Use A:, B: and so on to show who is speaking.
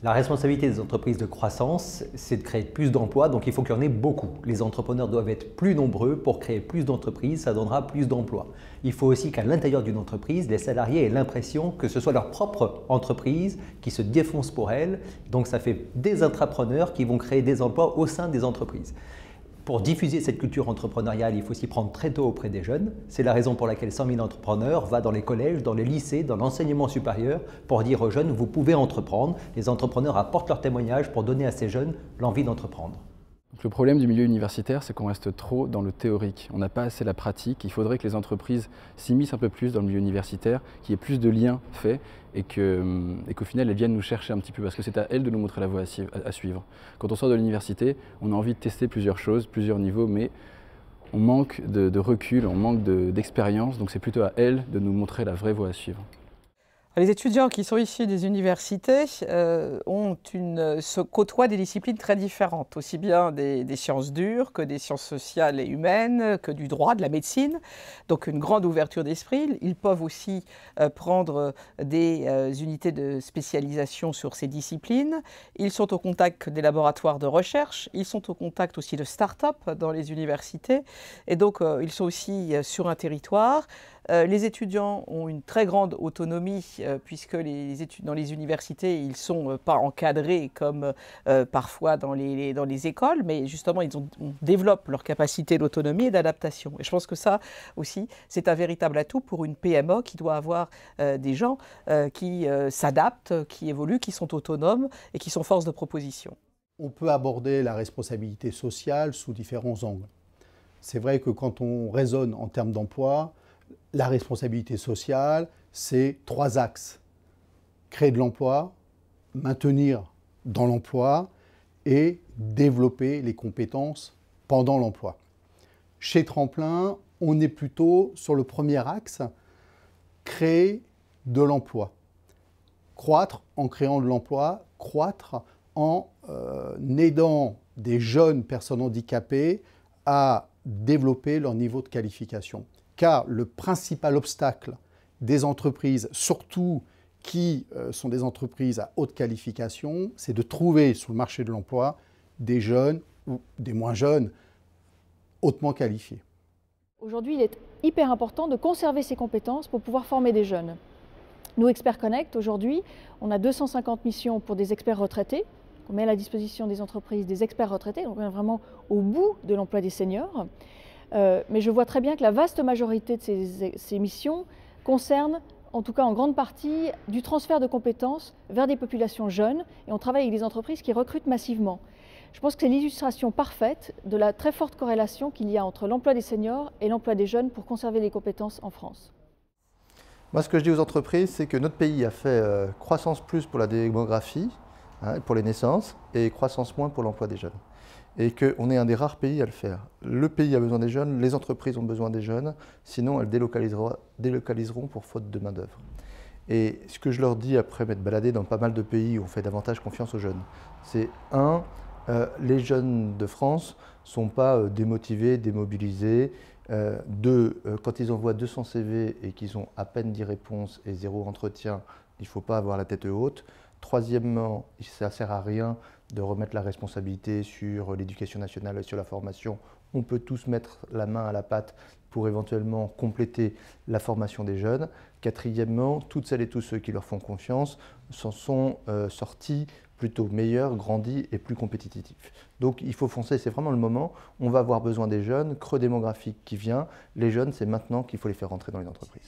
A: La responsabilité des entreprises de croissance, c'est de créer plus d'emplois, donc il faut qu'il y en ait beaucoup. Les entrepreneurs doivent être plus nombreux pour créer plus d'entreprises, ça donnera plus d'emplois. Il faut aussi qu'à l'intérieur d'une entreprise, les salariés aient l'impression que ce soit leur propre entreprise qui se défonce pour elle. Donc ça fait des intrapreneurs qui vont créer des emplois au sein des entreprises. Pour diffuser cette culture entrepreneuriale, il faut s'y prendre très tôt auprès des jeunes. C'est la raison pour laquelle 100 000 entrepreneurs va dans les collèges, dans les lycées, dans l'enseignement supérieur pour dire aux jeunes, vous pouvez entreprendre. Les entrepreneurs apportent leur témoignage pour donner à ces jeunes l'envie d'entreprendre.
B: Le problème du milieu universitaire, c'est qu'on reste trop dans le théorique. On n'a pas assez la pratique. Il faudrait que les entreprises s'immiscent un peu plus dans le milieu universitaire, qu'il y ait plus de liens faits et qu'au final, elles viennent nous chercher un petit peu parce que c'est à elles de nous montrer la voie à suivre. Quand on sort de l'université, on a envie de tester plusieurs choses, plusieurs niveaux, mais on manque de recul, on manque d'expérience, donc c'est plutôt à elles de nous montrer la vraie voie à suivre.
C: Les étudiants qui sont issus des universités se côtoient des disciplines très différentes, aussi bien des sciences dures que des sciences sociales et humaines, que du droit, de la médecine. Donc une grande ouverture d'esprit. Ils peuvent aussi prendre des unités de spécialisation sur ces disciplines. Ils sont au contact des laboratoires de recherche. Ils sont au contact aussi de start-up dans les universités. Et donc ils sont aussi sur un territoire. Les étudiants ont une très grande autonomie puisque dans les universités, ils ne sont pas encadrés comme parfois dans les écoles, mais justement, on développe leur capacité d'autonomie et d'adaptation. Et je pense que ça aussi, c'est un véritable atout pour une PME qui doit avoir des gens qui s'adaptent, qui évoluent, qui sont autonomes et qui sont force de proposition.
D: On peut aborder la responsabilité sociale sous différents angles. C'est vrai que quand on raisonne en termes d'emploi, la responsabilité sociale, c'est 3 axes. Créer de l'emploi, maintenir dans l'emploi et développer les compétences pendant l'emploi. Chez Tremplin, on est plutôt sur le premier axe, créer de l'emploi. Croître en créant de l'emploi, croître en aidant des jeunes personnes handicapées à développer leur niveau de qualification. Car le principal obstacle des entreprises, surtout qui sont des entreprises à haute qualification, c'est de trouver sur le marché de l'emploi des jeunes ou des moins jeunes hautement qualifiés.
E: Aujourd'hui, il est hyper important de conserver ces compétences pour pouvoir former des jeunes. Nous, Experts Connect, aujourd'hui, on a 250 missions pour des experts retraités. On met à la disposition des entreprises des experts retraités, donc on est vraiment au bout de l'emploi des seniors. Mais je vois très bien que la vaste majorité de ces missions concernent, en tout cas en grande partie, du transfert de compétences vers des populations jeunes. Et on travaille avec des entreprises qui recrutent massivement. Je pense que c'est l'illustration parfaite de la très forte corrélation qu'il y a entre l'emploi des seniors et l'emploi des jeunes pour conserver les compétences en France.
F: Moi, ce que je dis aux entreprises, c'est que notre pays a fait croissance plus pour la démographie, pour les naissances, et croissance moins pour l'emploi des jeunes. Et qu'on est un des rares pays à le faire. Le pays a besoin des jeunes, les entreprises ont besoin des jeunes, sinon elles délocaliseront pour faute de main-d'œuvre. Et ce que je leur dis après m'être baladé dans pas mal de pays où on fait davantage confiance aux jeunes, c'est les jeunes de France ne sont pas démotivés, démobilisés. Quand ils envoient 200 CV et qu'ils ont à peine 10 réponses et 0 entretien, il ne faut pas avoir la tête haute. Troisièmement, ça ne sert à rien de remettre la responsabilité sur l'éducation nationale et sur la formation. On peut tous mettre la main à la pâte pour éventuellement compléter la formation des jeunes. Quatrièmement, toutes celles et tous ceux qui leur font confiance s'en sont sortis plutôt meilleurs, grandis et plus compétitifs. Donc il faut foncer, c'est vraiment le moment. On va avoir besoin des jeunes, creux démographique qui vient. Les jeunes, c'est maintenant qu'il faut les faire rentrer dans les entreprises.